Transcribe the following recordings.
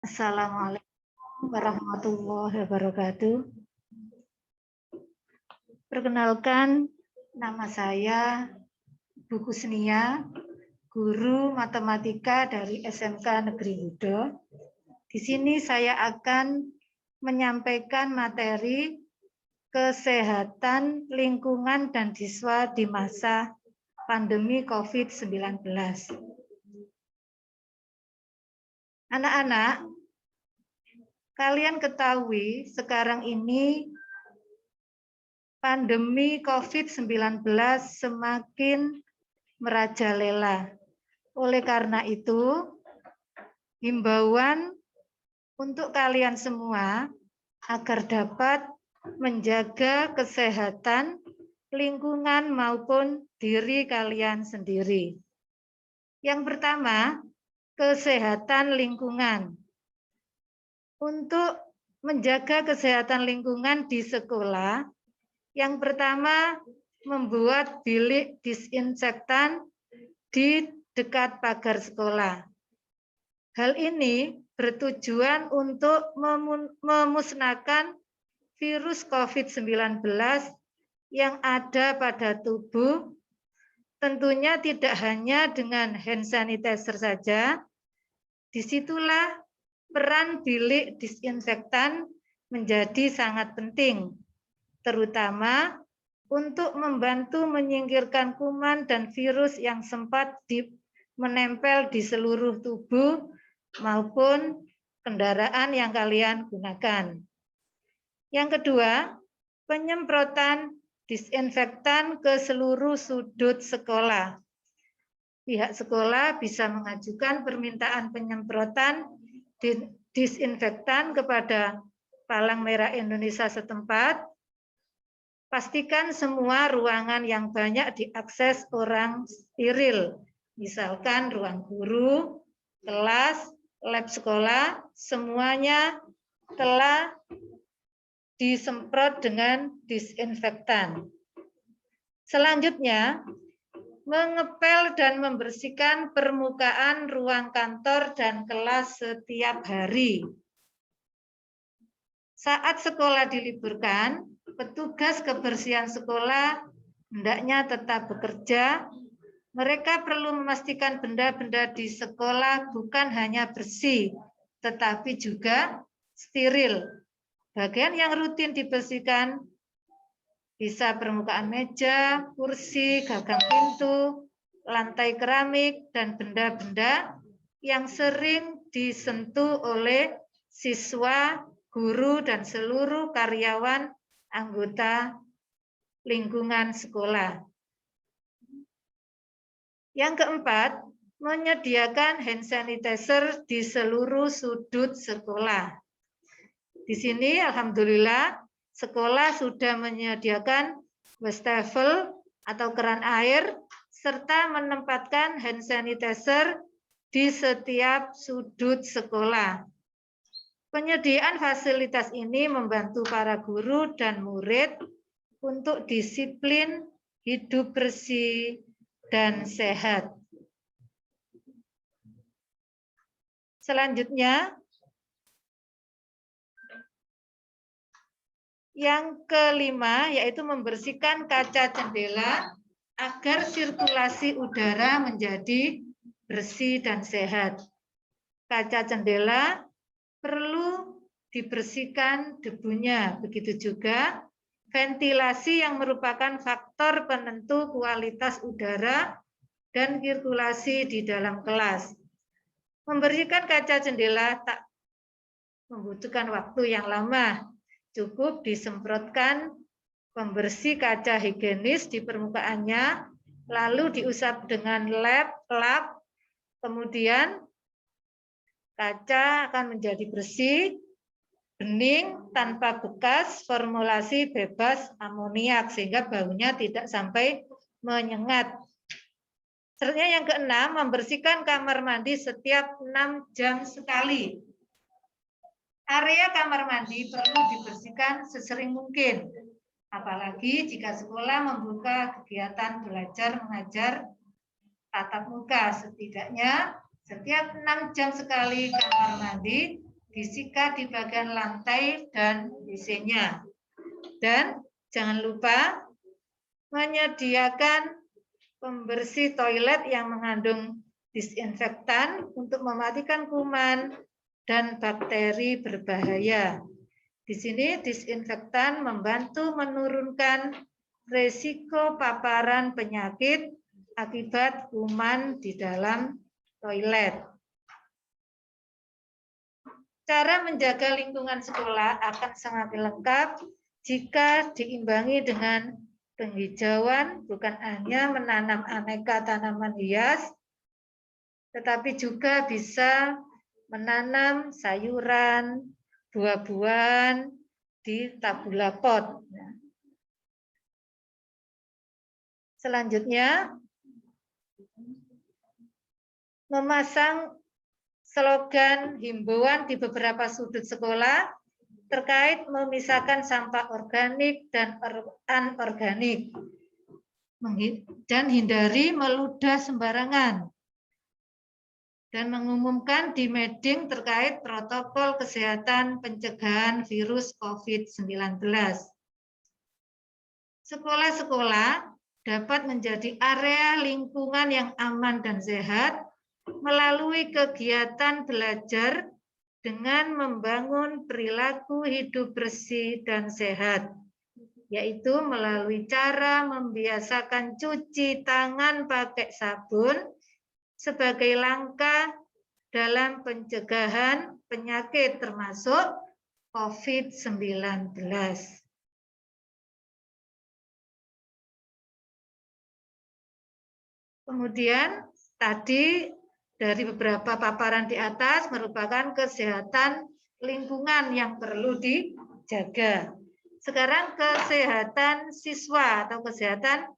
Assalamualaikum warahmatullahi wabarakatuh. Perkenalkan, nama saya Bu Kusnia, guru matematika dari SMK Negeri Hudo. Di sini saya akan menyampaikan materi kesehatan lingkungan dan siswa di masa pandemi COVID-19. Anak-anak, kalian ketahui sekarang ini pandemi COVID-19 semakin merajalela. Oleh karena itu, himbauan untuk kalian semua agar dapat menjaga kesehatan lingkungan maupun diri kalian sendiri. Yang pertama, kesehatan lingkungan. Untuk menjaga kesehatan lingkungan di sekolah, yang pertama membuat bilik disinfektan di dekat pagar sekolah. Hal ini bertujuan untuk memusnahkan virus COVID-19 yang ada pada tubuh, tentunya tidak hanya dengan hand sanitizer saja. Disitulah peran bilik disinfektan menjadi sangat penting, terutama untuk membantu menyingkirkan kuman dan virus yang sempat menempel di seluruh tubuh maupun kendaraan yang kalian gunakan. Yang kedua, penyemprotan disinfektan ke seluruh sudut sekolah. Pihak sekolah bisa mengajukan permintaan penyemprotan disinfektan kepada Palang Merah Indonesia setempat. Pastikan semua ruangan yang banyak diakses orang steril, misalkan ruang guru, kelas, lab sekolah, semuanya telah disemprot dengan disinfektan. Selanjutnya, mengepel dan membersihkan permukaan ruang kantor dan kelas setiap hari. Saat sekolah diliburkan, petugas kebersihan sekolah hendaknya tetap bekerja. Mereka perlu memastikan benda-benda di sekolah bukan hanya bersih, tetapi juga steril. Bagian yang rutin dibersihkan bisa permukaan meja, kursi, gagang pintu, lantai keramik, dan benda-benda yang sering disentuh oleh siswa, guru, dan seluruh karyawan anggota lingkungan sekolah. Yang keempat, menyediakan hand sanitizer di seluruh sudut sekolah. Di sini, alhamdulillah, sekolah sudah menyediakan wastafel atau keran air, serta menempatkan hand sanitizer di setiap sudut sekolah. Penyediaan fasilitas ini membantu para guru dan murid untuk disiplin, hidup bersih, dan sehat. Selanjutnya, yang kelima, yaitu membersihkan kaca jendela agar sirkulasi udara menjadi bersih dan sehat. Kaca jendela perlu dibersihkan debunya, begitu juga ventilasi yang merupakan faktor penentu kualitas udara dan sirkulasi di dalam kelas. Membersihkan kaca jendela tak membutuhkan waktu yang lama. Cukup disemprotkan pembersih kaca higienis di permukaannya, lalu diusap dengan lap, kemudian kaca akan menjadi bersih, bening, tanpa bekas, formulasi bebas amoniak, sehingga baunya tidak sampai menyengat. Selanjutnya yang keenam, membersihkan kamar mandi setiap 6 jam sekali. Area kamar mandi perlu dibersihkan sesering mungkin, apalagi jika sekolah membuka kegiatan belajar mengajar tatap muka. Setidaknya setiap 6 jam sekali kamar mandi Fisika di bagian lantai dan WC-nya. Dan jangan lupa menyediakan pembersih toilet yang mengandung disinfektan untuk mematikan kuman dan bakteri berbahaya. Di sini disinfektan membantu menurunkan risiko paparan penyakit akibat kuman di dalam toilet. Cara menjaga lingkungan sekolah akan sangat lengkap jika diimbangi dengan penghijauan, bukan hanya menanam aneka tanaman hias, tetapi juga bisa menanam sayuran, buah-buahan di tabula pot. Selanjutnya, memasang slogan himbauan di beberapa sudut sekolah terkait memisahkan sampah organik dan anorganik dan hindari meludah sembarangan, dan mengumumkan di meeting terkait protokol kesehatan pencegahan virus COVID-19. Sekolah-sekolah dapat menjadi area lingkungan yang aman dan sehat melalui kegiatan belajar dengan membangun perilaku hidup bersih dan sehat, yaitu melalui cara membiasakan cuci tangan pakai sabun sebagai langkah dalam pencegahan penyakit termasuk COVID-19. Kemudian tadi dari beberapa paparan di atas merupakan kesehatan lingkungan yang perlu dijaga. Sekarang kesehatan siswa atau kesehatan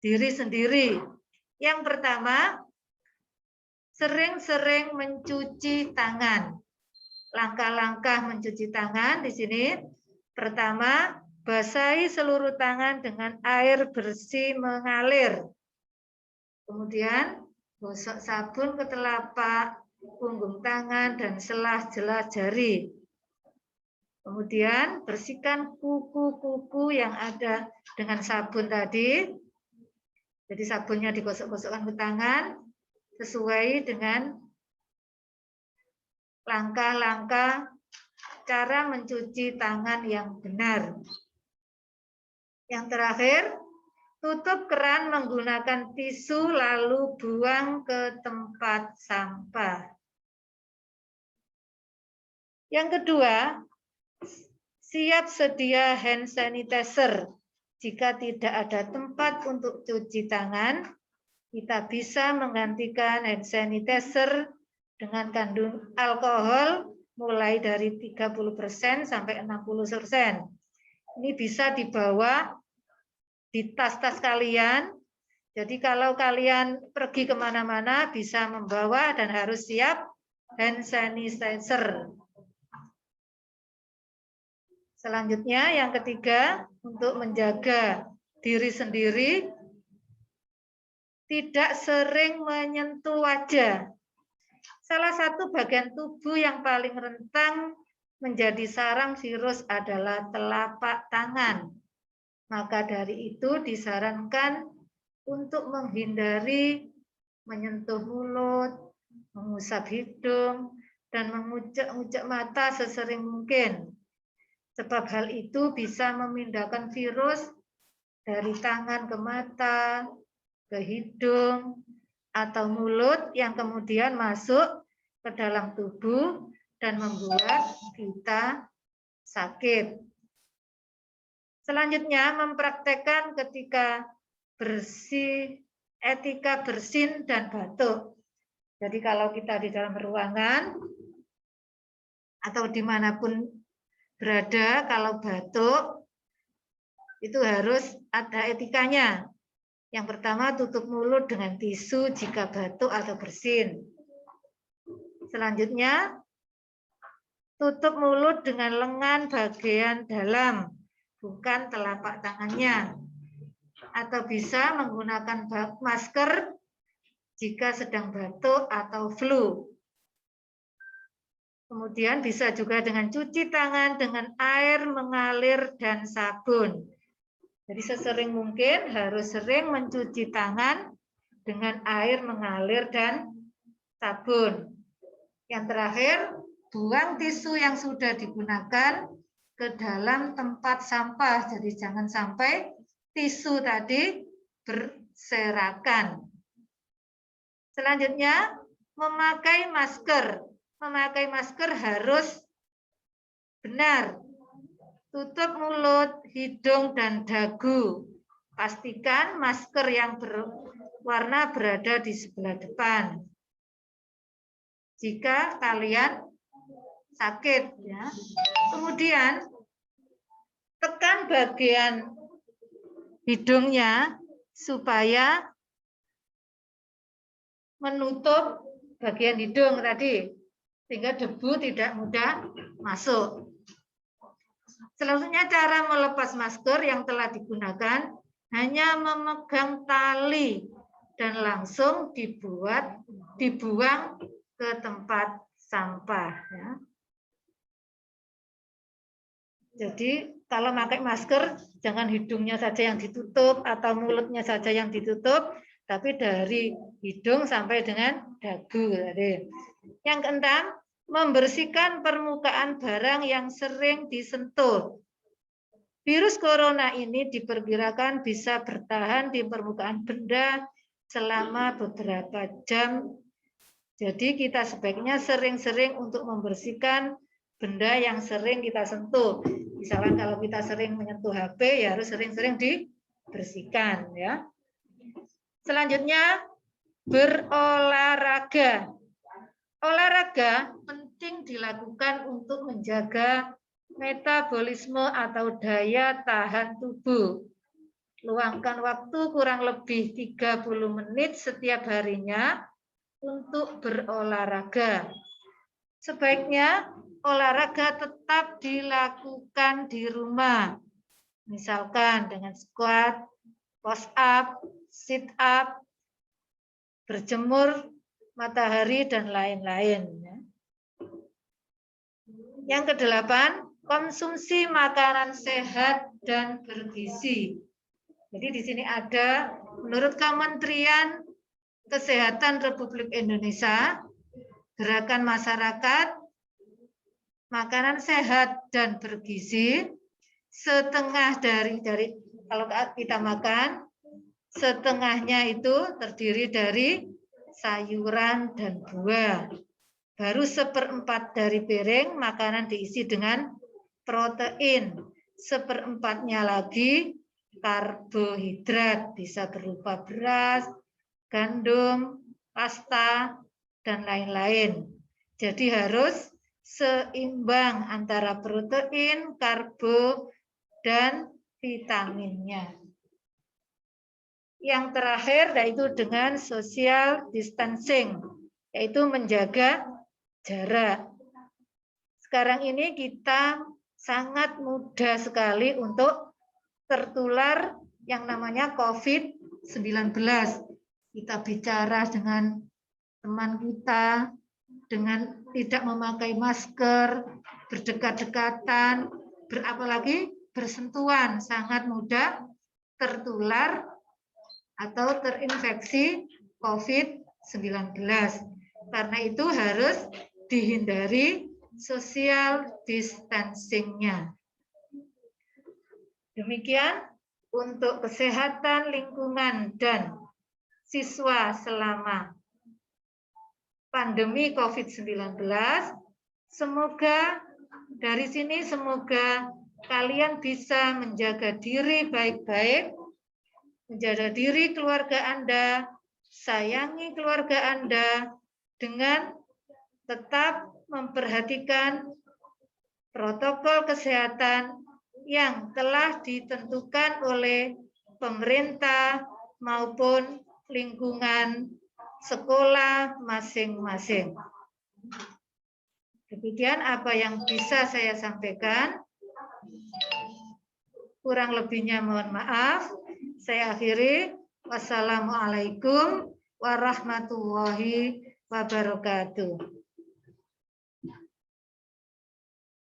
diri sendiri. Yang pertama, sering-sering mencuci tangan. Langkah-langkah mencuci tangan di sini. Pertama, basahi seluruh tangan dengan air bersih mengalir. Kemudian, gosok sabun ke telapak, punggung tangan, dan sela-sela jari. Kemudian, bersihkan kuku-kuku yang ada dengan sabun tadi. Jadi sabunnya digosok-gosokkan ke tangan, sesuai dengan langkah-langkah cara mencuci tangan yang benar. Yang terakhir, tutup keran menggunakan tisu lalu buang ke tempat sampah. Yang kedua, siap sedia hand sanitizer. Jika tidak ada tempat untuk cuci tangan, kita bisa menggantikan hand sanitizer dengan kandungan alkohol mulai dari 30% sampai 60%. Ini bisa dibawa di tas-tas kalian. Jadi kalau kalian pergi kemana-mana bisa membawa dan harus siap hand sanitizer. Selanjutnya yang ketiga, untuk menjaga diri sendiri, tidak sering menyentuh wajah. Salah satu bagian tubuh yang paling rentan menjadi sarang virus adalah telapak tangan. Maka dari itu disarankan untuk menghindari menyentuh mulut, mengusap hidung, dan mengucek-ucek mata sesering mungkin. Sebab hal itu bisa memindahkan virus dari tangan ke mata, ke hidung, atau mulut yang kemudian masuk ke dalam tubuh dan membuat kita sakit. Selanjutnya, mempraktekkan etika bersin dan batuk. Jadi kalau kita di dalam ruangan atau dimanapun berada, kalau batuk itu harus ada etikanya. Yang pertama, tutup mulut dengan tisu jika batuk atau bersin. Selanjutnya, tutup mulut dengan lengan bagian dalam, bukan telapak tangannya. Atau bisa menggunakan masker jika sedang batuk atau flu. Kemudian bisa juga dengan cuci tangan dengan air mengalir dan sabun. Jadi sesering mungkin harus sering mencuci tangan dengan air mengalir dan sabun. Yang terakhir, buang tisu yang sudah digunakan ke dalam tempat sampah. Jadi jangan sampai tisu tadi berserakan. Selanjutnya, memakai masker. Memakai masker harus benar. Tutup mulut, hidung, dan dagu. Pastikan masker yang berwarna berada di sebelah depan. Jika kalian sakit, ya. Kemudian tekan bagian hidungnya supaya menutup bagian hidung tadi, sehingga debu tidak mudah masuk. Selanjutnya cara melepas masker yang telah digunakan hanya memegang tali dan langsung dibuang ke tempat sampah. Ya. Jadi kalau pakai masker jangan hidungnya saja yang ditutup atau mulutnya saja yang ditutup, tapi dari hidung sampai dengan dagu. Yang keenam, membersihkan permukaan barang yang sering disentuh. Virus corona ini diperkirakan bisa bertahan di permukaan benda selama beberapa jam. Jadi kita sebaiknya sering-sering untuk membersihkan benda yang sering kita sentuh. Misalkan kalau kita sering menyentuh HP, ya harus sering-sering dibersihkan. Ya. Selanjutnya, berolahraga. Olahraga penting dilakukan untuk menjaga metabolisme atau daya tahan tubuh. Luangkan waktu kurang lebih 30 menit setiap harinya untuk berolahraga. Sebaiknya olahraga tetap dilakukan di rumah. Misalkan dengan squat, push up, sit up, berjemur matahari, dan lain-lain. Yang kedelapan, konsumsi makanan sehat dan bergizi. Jadi di sini ada, menurut Kementerian Kesehatan Republik Indonesia, Gerakan Masyarakat Makanan Sehat dan Bergizi, setengah dari kalau kita makan, setengahnya itu terdiri dari sayuran dan buah. Baru 1/4 dari piring makanan diisi dengan protein. 1/4-nya lagi karbohidrat, bisa berupa beras, gandum, pasta, dan lain-lain. Jadi harus seimbang antara protein, karbo, dan vitaminnya. Yang terakhir yaitu dengan social distancing, yaitu menjaga jarak. Sekarang ini kita sangat mudah sekali untuk tertular yang namanya COVID-19. Kita bicara dengan teman kita dengan tidak memakai masker, berdekat-dekatan, apalagi bersentuhan, sangat mudah tertular atau terinfeksi COVID-19. Karena itu harus dihindari social distancing-nya. Demikian untuk kesehatan lingkungan dan siswa selama pandemi COVID-19. Semoga dari sini kalian bisa menjaga diri baik-baik, menjaga diri keluarga Anda, sayangi keluarga Anda dengan tetap memperhatikan protokol kesehatan yang telah ditentukan oleh pemerintah maupun lingkungan sekolah masing-masing. Demikian apa yang bisa saya sampaikan. Kurang lebihnya mohon maaf. Saya akhiri. Wassalamualaikum warahmatullahi wabarakatuh.